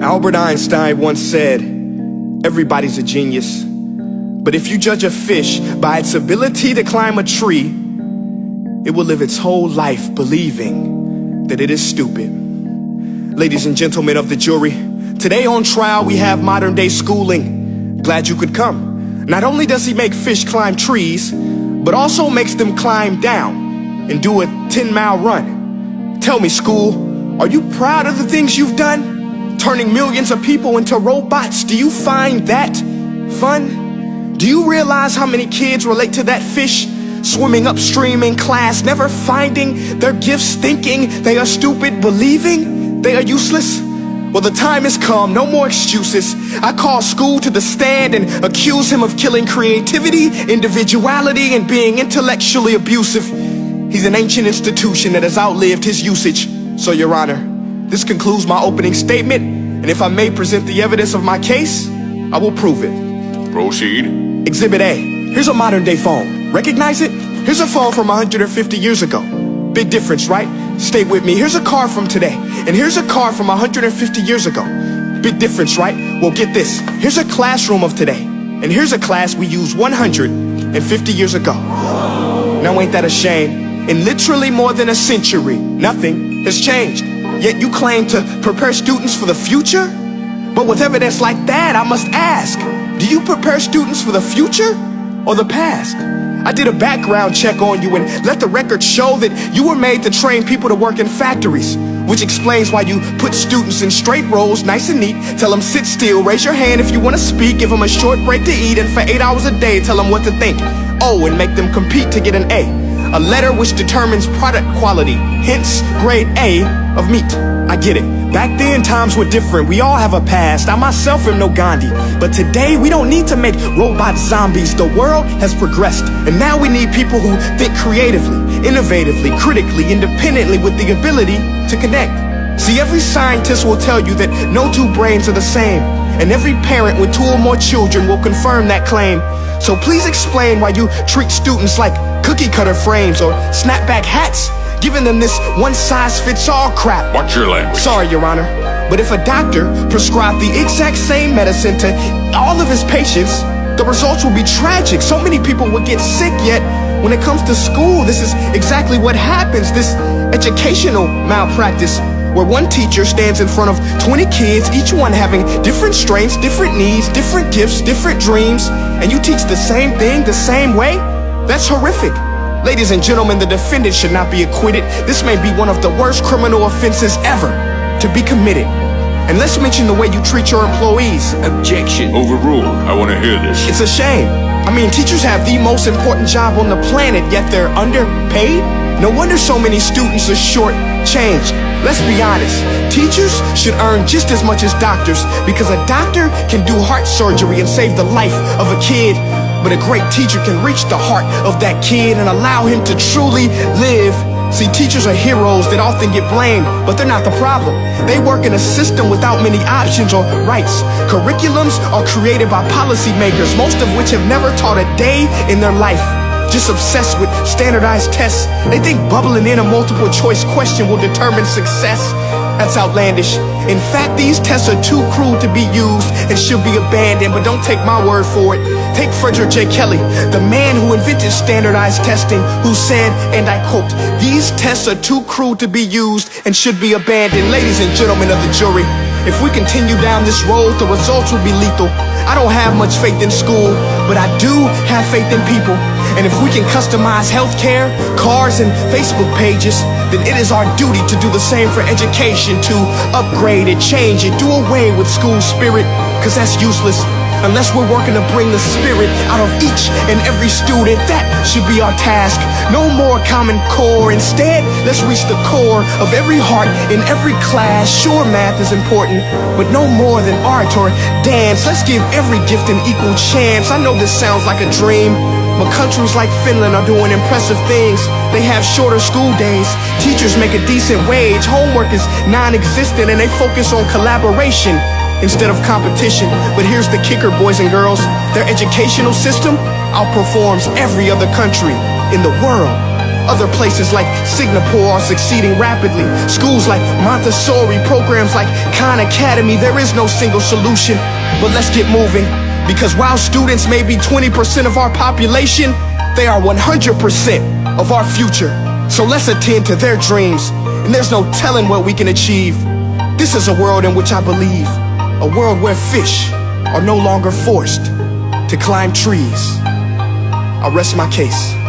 Albert Einstein once said, everybody's a genius, but if you judge a fish by its ability to climb a tree, it will live its whole life believing that it is stupid. Ladies and gentlemen of the jury, today on trial we have modern day schooling. Glad you could come. Not only does he make fish climb trees, but also makes them climb down and do a 10-mile run. Tell me, school, are you proud of the things you've done? Turning millions of people into robots, do you find that fun? Do you realize how many kids relate to that fish swimming upstream in class, never finding their gifts, thinking they are stupid, believing they are useless? Well, the time has come, no more excuses. I call school to the stand and accuse him of killing creativity, individuality, and being intellectually abusive. He's an ancient institution that has outlived his usage. So, Your Honor, this concludes my opening statement, and if I may present the evidence of my case, I will prove it. Proceed. Exhibit A. Here's a modern day phone. Recognize it? Here's a phone from 150 years ago. Big difference, right? Stay with me. Here's a car from today, and here's a car from 150 years ago. Big difference, right? Well, get this. Here's a classroom of today, and here's a class we used 150 years ago. Now ain't that a shame? In literally more than a century, nothing has changed. Yet you claim to prepare students for the future? But with evidence like that, I must ask, do you prepare students for the future or the past? I did a background check on you and let the record show that you were made to train people to work in factories, which explains why you put students in straight rows, nice and neat, tell them sit still, raise your hand if you want to speak, give them a short break to eat, and for 8 hours a day tell them what to think. Oh, and make them compete to get an A letter which determines product quality, hence grade A of meat. I get it. Back then, times were different. We all have a past. I myself am no Gandhi. But today, we don't need to make robot zombies. The world has progressed. And now we need people who think creatively, innovatively, critically, independently, with the ability to connect. See, every scientist will tell you that no two brains are the same. And every parent with 2 or more children will confirm that claim. So please explain why you treat students like cookie cutter frames or snapback hats, giving them this one-size-fits-all crap. Watch your language. Sorry, Your Honor, but if a doctor prescribed the exact same medicine to all of his patients, the results will be tragic. So many people would get sick, yet when it comes to school, this is exactly what happens. This educational malpractice, where one teacher stands in front of 20 kids, each one having different strengths, different needs, different gifts, different dreams, and you teach the same thing the same way? That's horrific. Ladies and gentlemen, the defendant should not be acquitted. This may be one of the worst criminal offenses ever to be committed. And let's mention the way you treat your employees. Objection. Overruled. I want to hear this. It's a shame. I mean, teachers have the most important job on the planet, yet they're underpaid? No wonder so many students are short-changed. Let's be honest, teachers should earn just as much as doctors, because a doctor can do heart surgery and save the life of a kid, but a great teacher can reach the heart of that kid and allow him to truly live. See, teachers are heroes that often get blamed, but they're not the problem. They work in a system without many options or rights. Curriculums are created by policymakers, most of which have never taught a day in their life. Just obsessed with standardized tests. They think bubbling in a multiple choice question will determine success. That's outlandish. In fact, these tests are too cruel to be used and should be abandoned, but don't take my word for it. Take Frederick J. Kelly, the man who invented standardized testing, who said, and I quote, "These tests are too cruel to be used and should be abandoned." Ladies and gentlemen of the jury, if we continue down this road, the results will be lethal. I don't have much faith in school, but I do have faith in people. And if we can customize healthcare, cars, and Facebook pages, then it is our duty to do the same for education, to upgrade it, change it, do away with school spirit, because that's useless. Unless we're working to bring the spirit out of each and every student, that should be our task. No more Common Core. Instead, let's reach the core of every heart in every class. Sure, math is important, but no more than art or dance. Let's give every gift an equal chance. I know this sounds like a dream, but countries like Finland are doing impressive things. They have shorter school days, teachers make a decent wage, homework is non-existent, and they focus on collaboration instead of competition. But here's the kicker, boys and girls. Their educational system outperforms every other country in the world. Other places like Singapore are succeeding rapidly. Schools like Montessori, programs like Khan Academy. There is no single solution, but let's get moving. Because while students may be 20% of our population, they are 100% of our future. So let's attend to their dreams, and there's no telling what we can achieve. This is a world in which I believe, a world where fish are no longer forced to climb trees. I rest my case.